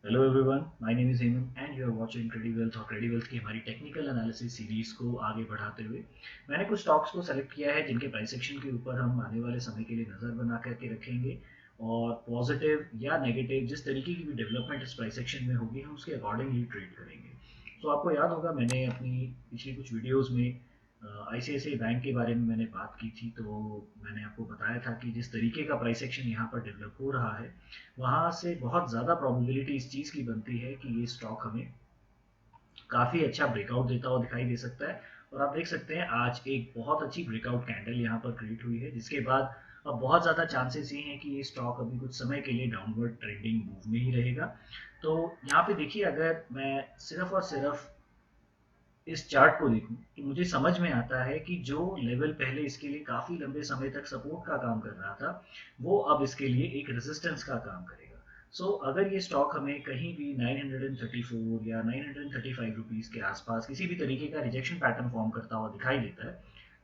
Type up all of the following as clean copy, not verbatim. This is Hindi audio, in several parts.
Hello everyone, my name is Hemant and you are watching Crediwealth और क्रेडिवेल्थ की हमारी टेक्निकल एनालिसिस सीरीज को आगे बढ़ाते हुए मैंने कुछ स्टॉक्स को सेलेक्ट किया है जिनके प्राइस एक्शन के ऊपर हम आने वाले समय के लिए नज़र बना करके रखेंगे और पॉजिटिव या नेगेटिव जिस तरीके की भी डेवलपमेंट इस प्राइस एक्शन में होगी हम उसके अकॉर्डिंगली ट्रेड करेंगे। तो आपको याद होगा मैंने अपनी पिछली कुछ वीडियोज़ में आईसीआईसीआई बैंक के बारे में मैंने बात की थी, तो मैंने आपको बताया था कि जिस तरीके का प्राइस एक्शन यहाँ पर डेवलप हो रहा है वहाँ से बहुत ज़्यादा प्रोबेबिलिटी इस चीज़ की बनती है कि ये स्टॉक हमें काफ़ी अच्छा ब्रेकआउट देता हुआ दिखाई दे सकता है। और आप देख सकते हैं आज एक बहुत अच्छी ब्रेकआउट कैंडल यहाँ पर क्रिएट हुई है, जिसके बाद अब बहुत ज़्यादा चांसेस ये हैं कि ये स्टॉक अभी कुछ समय के लिए डाउनवर्ड ट्रेंडिंग मूव में ही रहेगा। तो यहाँ पे देखिए, अगर मैं सिर्फ और सिर्फ इस चार्ट को देखूं तो मुझे समझ में आता है कि जो लेवल पहले इसके लिए काफी लंबे समय तक सपोर्ट का काम कर रहा था वो अब इसके लिए एक रेजिस्टेंस का काम करेगा। अगर ये स्टॉक हमें कहीं भी 934 या 935 रुपीस के आसपास किसी भी तरीके का रिजेक्शन पैटर्न फॉर्म करता हुआ दिखाई देता है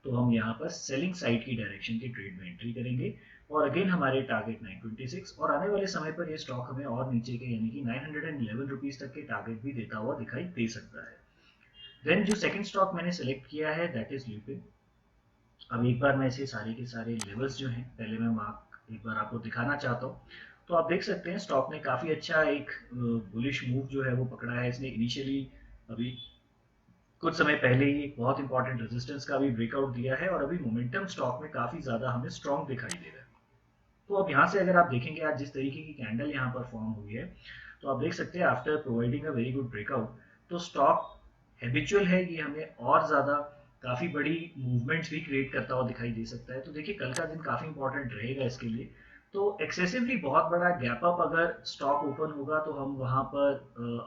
तो हम यहाँ पर सेलिंग साइड की डायरेक्शन के ट्रेड में एंट्री करेंगे। और अगेन हमारे टारगेट 926 और आने वाले समय पर यह स्टॉक हमें और नीचे के यानी कि 911 रुपीस तक के टारगेट भी देता हुआ दिखाई दे सकता है। देन जो सेकंड स्टॉक मैंने सेलेक्ट किया है दैट इज ल्यूपिन। अब एक बार मैं इसे सारे के सारे लेवल्स जो हैं पहले मैं मार्क एक बार आपको दिखाना चाहता हूँ। तो आप देख सकते हैं स्टॉक ने काफ़ी अच्छा एक बुलिश मूव जो है वो पकड़ा है। इसने इनिशियली अभी कुछ समय पहले ही एक बहुत इंपॉर्टेंट रेजिस्टेंस का भी ब्रेकआउट दिया है और अभी मोमेंटम स्टॉक में काफ़ी ज़्यादा हमें स्ट्रॉन्ग दिखाई दे रहा है। तो अब यहाँ से अगर आप देखेंगे आज जिस तरीके की कैंडल यहाँ पर फॉर्म हुई है तो आप देख सकते हैं after providing a very good breakout तो स्टॉक हैबिचुअल है, ये हमें और ज़्यादा काफ़ी बड़ी मूवमेंट्स भी क्रिएट करता हुआ दिखाई दे सकता है। तो देखिए कल का दिन काफ़ी इंपॉर्टेंट रहेगा इसके लिए। तो एक्सेसिवली बहुत बड़ा गैप अप अगर स्टॉक ओपन होगा तो हम वहाँ पर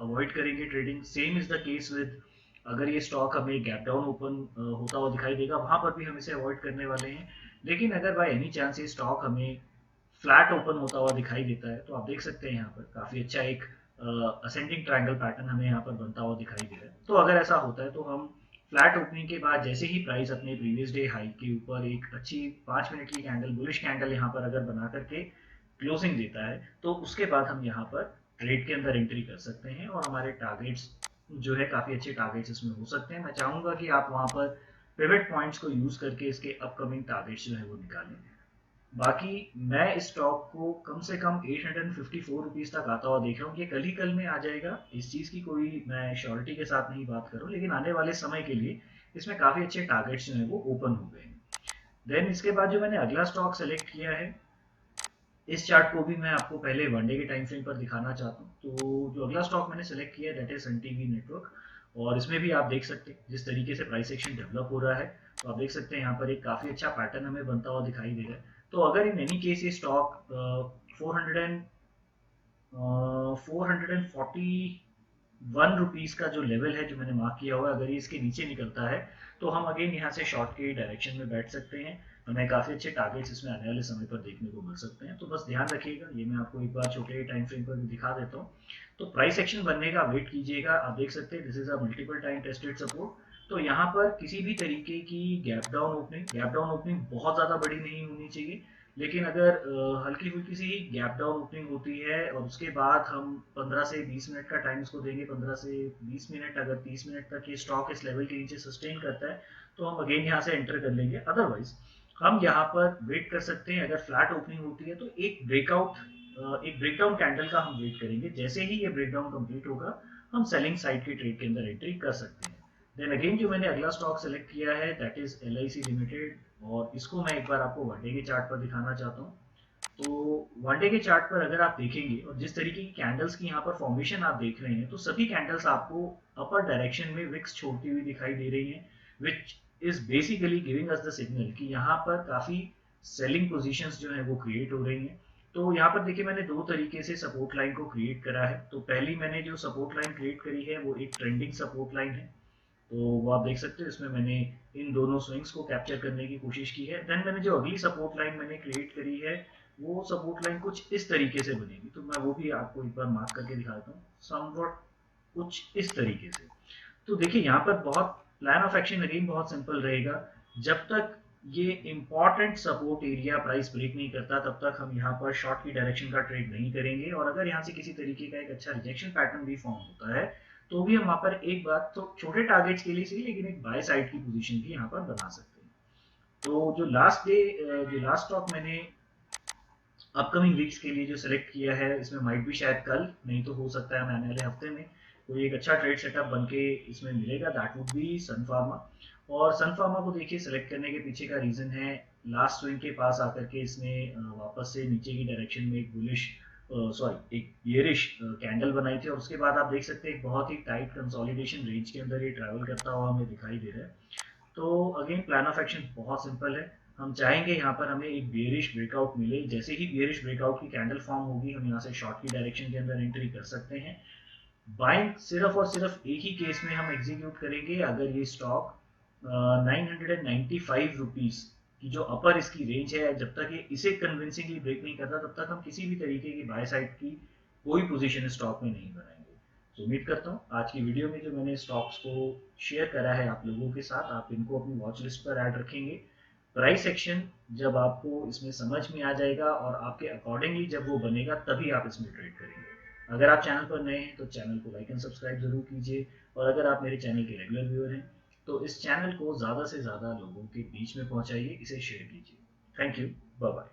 अवॉइड करेंगे trading. Same is the case with अगर ये स्टॉक हमें गैप डाउन ओपन होता हुआ दिखाई देगा वहाँ पर भी हम इसे अवॉइड करने वाले हैं। लेकिन अगर बाय एनी चांस ये स्टॉक हमें फ्लैट ओपन होता हुआ दिखाई देता है तो आप देख सकते हैं यहाँ पर काफ़ी अच्छा एक असेंडिंग ट्रायंगल पैटर्न हमें यहाँ पर बनता हुआ दिखाई दे रहा है। तो अगर ऐसा होता है तो हम फ्लैट ओपनिंग के बाद जैसे ही प्राइस अपने प्रीवियस डे हाई के ऊपर एक अच्छी 5 मिनट की कैंडल बुलिश कैंडल यहाँ पर अगर बना करके क्लोजिंग देता है तो उसके बाद हम यहाँ पर ट्रेड के अंदर एंट्री कर सकते हैं और हमारे टारगेट्स जो है काफ़ी अच्छे टारगेट्स इसमें हो सकते हैं। मैं चाहूँगा कि आप वहाँ पर पिवट पॉइंट्स को यूज़ करके इसके अपकमिंग टारगेट्स जो है वो निकालें। बाकी मैं इस स्टॉक को कम से कम 854 रुपीज तक आता हुआ देख रहा हूँ। ये कल ही कल में आ जाएगा, इस चीज़ की कोई मैं श्योरिटी के साथ नहीं बात कर रहा हूँ, लेकिन आने वाले समय के लिए इसमें काफ़ी अच्छे टारगेट्स जो है वो ओपन हो गए हैं। देन इसके बाद जो मैंने अगला स्टॉक सेलेक्ट किया है इस चार्ट को भी मैं आपको पहले वनडे के टाइम फ्रेम पर दिखाना चाहता हूँ। तो जो अगला स्टॉक मैंने सेलेक्ट किया है that is sun TV network. और इसमें भी आप देख सकते हैं जिस तरीके से प्राइस एक्शन डेवलप हो रहा है तो आप देख सकते हैं यहाँ पर एक काफ़ी अच्छा पैटर्न हमें बनता हुआ दिखाई दे रहा है। तो अगर इन एनी केस ये स्टॉक 441 रुपीज़ का जो लेवल है जो मैंने मार्क किया हुआ है अगर ये इसके नीचे निकलता है तो हम अगेन यहाँ से शॉर्ट के डायरेक्शन में बैठ सकते हैं। हमें काफ़ी अच्छे टारगेट्स इसमें आने वाले समय पर देखने को मिल सकते हैं। तो बस ध्यान रखिएगा, ये मैं आपको एक बार छोटे टाइम फ्रेम पर भी दिखा देता हूँ। तो प्राइस एक्शन बनने का वेट कीजिएगा। आप देख सकते हैं this is a multiple time tested support. तो यहाँ पर किसी भी तरीके की गैप डाउन ओपनिंग बहुत ज़्यादा बड़ी नहीं होनी चाहिए। लेकिन अगर हल्की फुल्की सी गैप डाउन ओपनिंग होती है और उसके बाद हम 15 से 20 मिनट का टाइम इसको देंगे, 15 से 20 मिनट, अगर 30 मिनट तक ये स्टॉक इस लेवल के नीचे सस्टेन करता है तो हम अगेन यहाँ से एंटर कर लेंगे। अदरवाइज हम यहाँ पर वेट कर सकते हैं। अगर फ्लैट ओपनिंग होती है तो एक ब्रेकडाउन कैंडल का हम वेट करेंगे। जैसे ही ये ब्रेकडाउन कंप्लीट होगा हम सेलिंग साइड के ट्रेड के अंदर एंट्री कर सकते हैं। देन अगेन जो मैंने अगला स्टॉक सेलेक्ट किया है दैट इज LIC लिमिटेड और इसको मैं एक बार आपको वनडे के चार्ट पर दिखाना चाहता हूँ। तो वनडे के चार्ट पर अगर आप देखेंगे और जिस तरीके की कैंडल्स की यहाँ पर फॉर्मेशन आप देख रहे हैं तो सभी कैंडल्स आपको अपर डायरेक्शन में विक्स छोड़ती हुई दिखाई दे रही हैं, which is basically giving us the signal कि यहाँ पर काफी सेलिंग पोजीशंस जो है वो क्रिएट हो रही हैं। तो यहाँ पर देखिए मैंने दो तरीके से सपोर्ट लाइन को क्रिएट करा है। तो पहली मैंने जो सपोर्ट लाइन क्रिएट करी है वो एक ट्रेंडिंग सपोर्ट लाइन है। तो वो आप देख सकते हो इसमें मैंने इन दोनों स्विंग्स को कैप्चर करने की कोशिश की है। देन मैंने जो अगली सपोर्ट लाइन मैंने क्रिएट करी है वो सपोर्ट लाइन कुछ इस तरीके से बनेगी। तो मैं वो भी आपको एक बार मार्क करके दिखाता हूँ समवॉट कुछ इस तरीके से। तो देखिए यहाँ पर बहुत प्लान ऑफ एक्शन अगेन बहुत सिंपल रहेगा। जब तक ये important support area price break नहीं करता तब तक हम यहाँ पर शॉर्ट की डायरेक्शन का ट्रेड नहीं करेंगे। और अगर यहाँ से किसी तरीके का एक अच्छा रिजेक्शन पैटर्न भी फॉर्म होता है तो भी हम वहाँ पर एक बात तो छोटे टारगेट्स के लिए सही लेकिन एक बाय साइड की पोजीशन भी यहाँ पर बना सकते हैं। तो जो लास्ट स्टॉक मैंने अपकमिंग वीक्स के लिए जो सिलेक्ट किया है इसमें माइट भी शायद कल नहीं तो हो सकता है आने वाले हफ्ते में कोई एक अच्छा ट्रेड सेटअप बन के इसमें मिलेगा, that would be sun pharma. और सन फार्मा को देखिए सिलेक्ट करने के पीछे का रीजन है लास्ट स्विंग के पास आकर के इसने वापस से नीचे की डायरेक्शन में एक बुलिश सॉरी एक बियरिश कैंडल बनाई थी और उसके बाद आप देख सकते हैं एक बहुत ही टाइट कंसोलिडेशन रेंज के अंदर ये ट्रैवल करता हुआ हमें दिखाई दे रहा है। तो अगेन प्लान ऑफ एक्शन बहुत सिंपल है। हम चाहेंगे यहाँ पर हमें एक बेयरिश ब्रेकआउट मिले, जैसे ही बेयरिश ब्रेकआउट की कैंडल फॉर्म होगी हम यहाँ से शॉर्ट की डायरेक्शन के अंदर एंट्री कर सकते हैं। बाइंग सिर्फ और सिर्फ एक ही केस में हम एग्जीक्यूट करेंगे अगर ये स्टॉक 995 रुपीज की जो अपर इसकी रेंज है जब तक ये इसे कन्विंसिंगली ब्रेक नहीं करता तब तक हम किसी भी तरीके की बाय साइड की कोई पोजीशन स्टॉक में नहीं बनाएंगे। तो उम्मीद करता हूँ आज की वीडियो में जो मैंने स्टॉक्स को शेयर करा है आप लोगों के साथ आप इनको अपनी वॉच लिस्ट पर ऐड रखेंगे। प्राइस एक्शन जब आपको इसमें समझ में आ जाएगा और आपके अकॉर्डिंगली जब वो बनेगा तभी आप इसमें ट्रेड करेंगे। अगर आप चैनल पर नए हैं तो चैनल को लाइक एंड सब्सक्राइब जरूर कीजिए और अगर आप मेरे चैनल के रेगुलर व्यूअर हैं तो इस चैनल को ज़्यादा से ज़्यादा लोगों के बीच में पहुंचाइए, इसे शेयर कीजिए। Thank you, bye bye.